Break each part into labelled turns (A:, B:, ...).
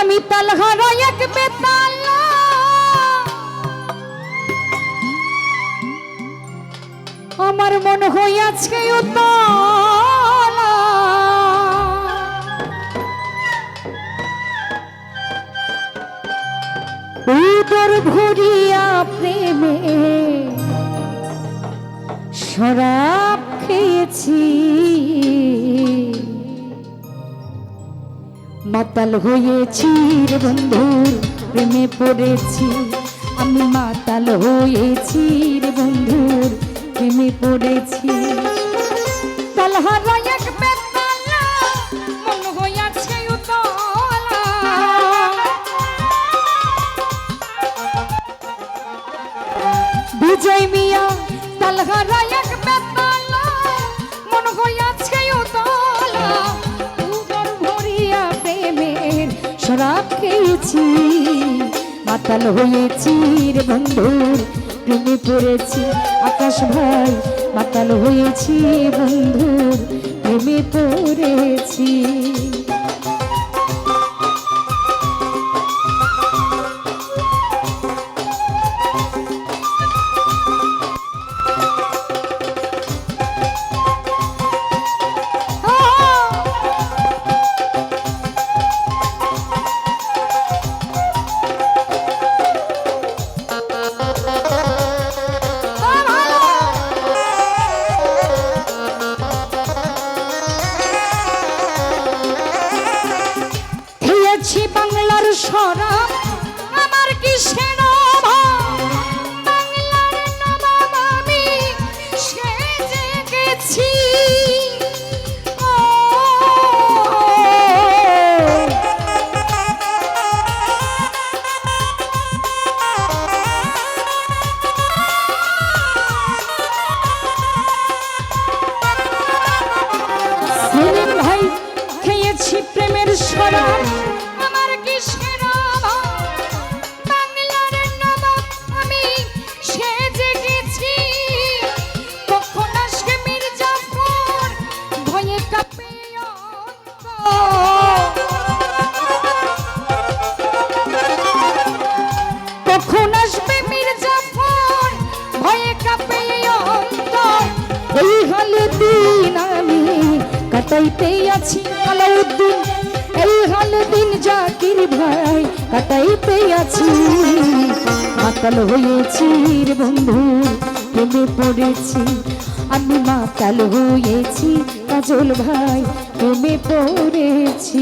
A: আমি তালহারা এক বেতালা আমার মন হইয়াছে উতলা উদর ভরিয়া প্রেমে শরাব খেয়েছি মাতাল হয়েছি রে বন্ধুর প্রেমে পড়েছি আমি মাতাল হয়েছি রে বন্ধুর প্রেমে পড়েছি তালহারা এক বেতালা মন হইয়াছে উতলা বিজয় মিয়া তালহারা এক বেতালা মন হইয়াছে উতলা উদর ভরিয়া প্রেমের শরাব খেয়েছি মাতাল হয়েছি রে বন্ধুর প্রেমে পড়েছি আকাশ ভাই মাতাল হয়েছি বন্ধুর প্রেমে পড়েছি বাংলার শরাব আমার কিসের অভাব বাংলার নবাব আমি সেজে গেছি সেলিম ভাই খেয়েছি প্রেমের শরাব কাটাইতে আছি আলাউদ্দিন এই হালে দিন জাকির ভাই কাটাইতে আছি মাতাল হয়েছি রে বন্ধু প্রেমে পড়েছি আমি মাতাল হয়েছি কাজল ভাই প্রেমে পড়েছি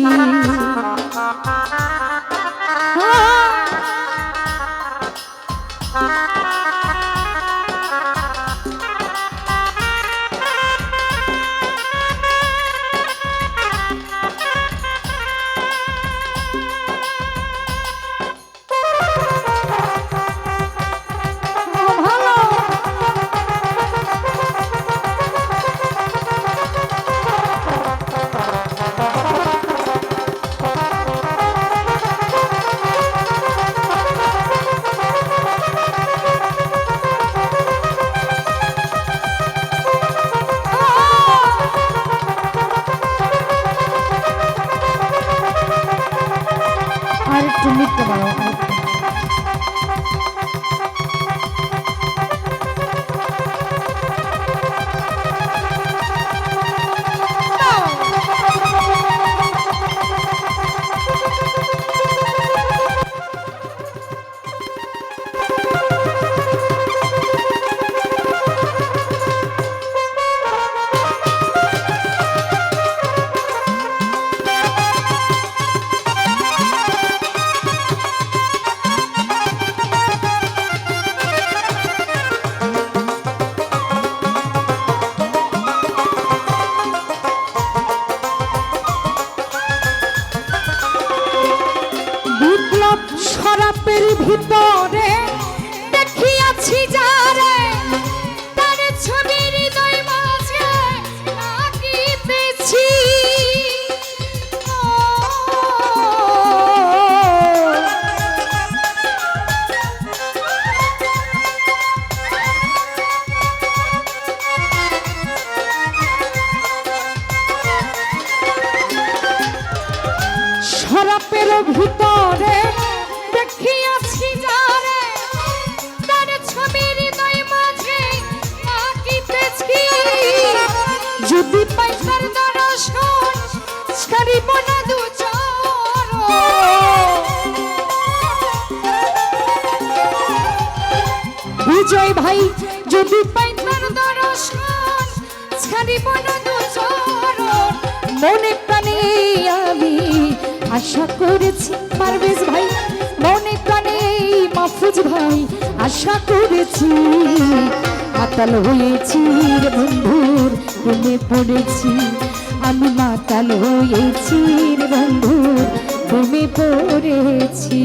A: শরাবের ভিতরে দেখিয়াছি যারে তার ছবি হৃদয় মাঝে আঁকিতেছি খারাপের ভিতরে দেখিয়াছি যারে তার ছবি হৃদয় মাঝে আঁকিতেছি যদি পাই তার দর্শন ছাড়িব না দু চরণ বিজয় ভাই যদি পাই তার দর্শন ছাড়িব না দু চরণ মনে প্রাণে আমি আশা করেছি পারভেজ ভাই মনে প্রাণে মাহফুজ ভাই আশা করেছি মাতাল হয়েছি রে বন্ধুর প্রেমে পড়েছি আমি মাতাল হয়েছি রে বন্ধুর প্রেমে পড়েছি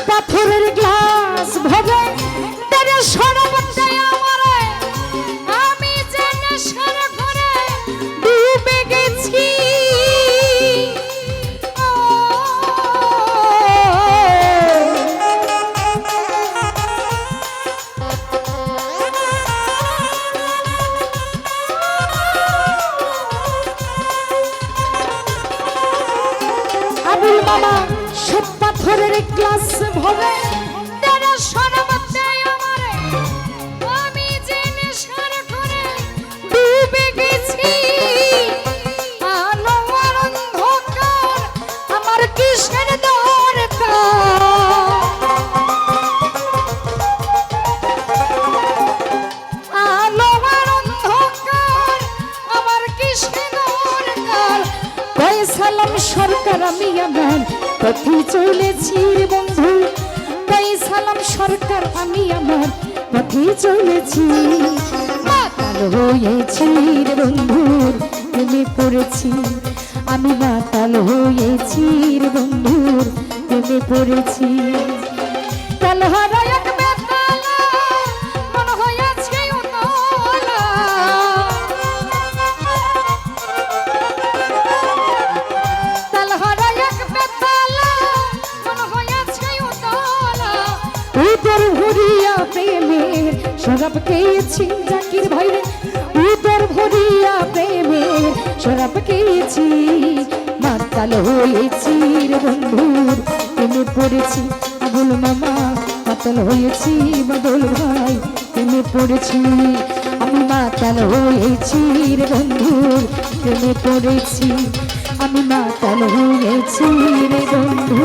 A: পাথরের গ্লাস ভরে তারে সরবতে আমারে আমি যে নেশার ঘরে ডুবে গেছি আবুল মামা সব পাথরের গ্লাস ভরে তারা সরবতে আমারে আমি যে নেশার ঘরে ডুবে গেছি আলো আর অন্ধকার আমার কিসের দরকার আলো আর অন্ধকার আমার কিসের দরকার সালাম সরকার আমি আমার পথে চলেছি রে বন্ধু তাই সালাম সরকার আমি আমার পথে চলেছি মাতাল হয়েছি রে বন্ধুর প্রেমে পড়েছি আমি মাতাল হয়েছি রে বন্ধুর প্রেমে পড়েছি কালহারা এক বেতালা মন হয়েছে উতলা উদর ভরিয়া প্রেমের শরাব খেয়েছি জাকির ভাই রে উদর ভরিয়া প্রেমের শরাব খেয়েছি মাতাল হয়েছি রে বন্ধুর প্রেমে পড়েছি আবুল মামা মাতাল হয়েছি বদল ভাই প্রেমে পড়েছি আমি মাতাল হয়েছি রে বন্ধুর প্রেমে পড়েছি আমি মাতাল হয়েছি রে বন্ধু